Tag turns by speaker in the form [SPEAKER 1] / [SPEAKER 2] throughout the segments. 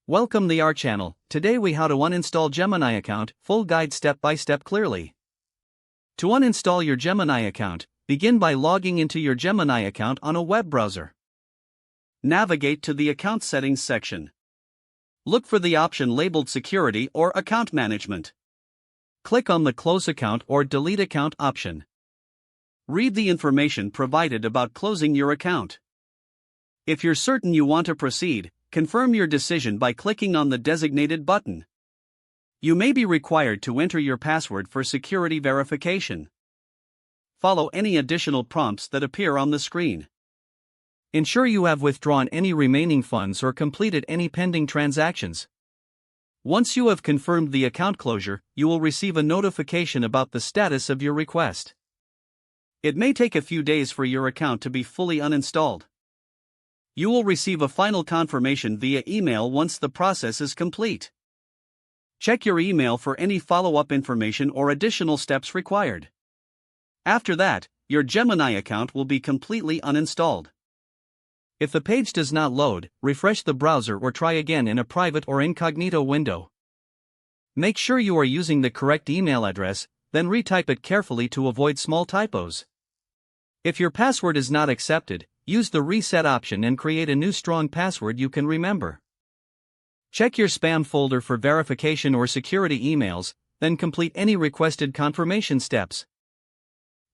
[SPEAKER 1] Welcome to our channel. Today we how to uninstall Gemini account, full guide step by step clearly. To uninstall your Gemini account, begin by logging into your Gemini account on a web browser. Navigate to the account settings section. Look for the option labeled security or account management. Click on the close account or delete account option. Read the information provided about closing your account. If you're certain you want to proceed, confirm your decision by clicking on the designated button. You may be required to enter your password for security verification. Follow any additional prompts that appear on the screen. Ensure you have withdrawn any remaining funds or completed any pending transactions. Once you have confirmed the account closure, you will receive a notification about the status of your request. It may take a few days for your account to be fully uninstalled. You will receive a final confirmation via email once the process is complete. Check your email for any follow-up information or additional steps required. After that, your Gemini account will be completely uninstalled. If the page does not load, refresh the browser or try again in a private or incognito window. Make sure you are using the correct email address, then retype it carefully to avoid small typos. If your password is not accepted, use the reset option and create a new strong password you can remember. Check your spam folder for verification or security emails, then complete any requested confirmation steps.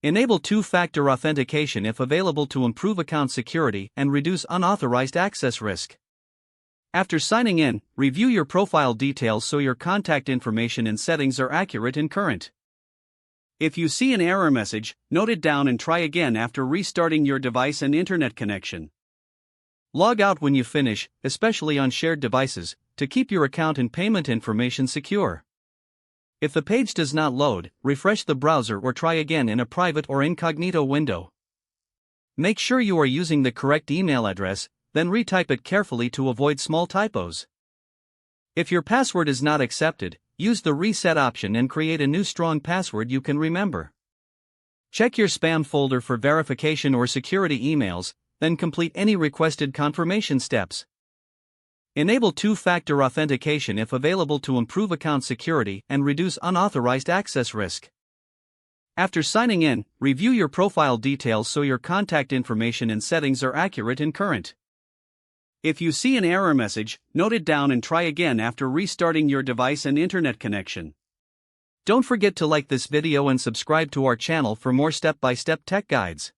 [SPEAKER 1] Enable two-factor authentication if available to improve account security and reduce unauthorized access risk. After signing in, review your profile details so your contact information and settings are accurate and current. If you see an error message, note it down and try again after restarting your device and internet connection. Log out when you finish, especially on shared devices, to keep your account and payment information secure. If the page does not load, refresh the browser or try again in a private or incognito window. Make sure you are using the correct email address, then retype it carefully to avoid small typos. If your password is not accepted, use the reset option and create a new strong password you can remember. Check your spam folder for verification or security emails, then complete any requested confirmation steps. Enable two-factor authentication if available to improve account security and reduce unauthorized access risk. After signing in, review your profile details so your contact information and settings are accurate and current. If you see an error message, note it down and try again after restarting your device and internet connection. Don't forget to like this video and subscribe to our channel for more step-by-step tech guides.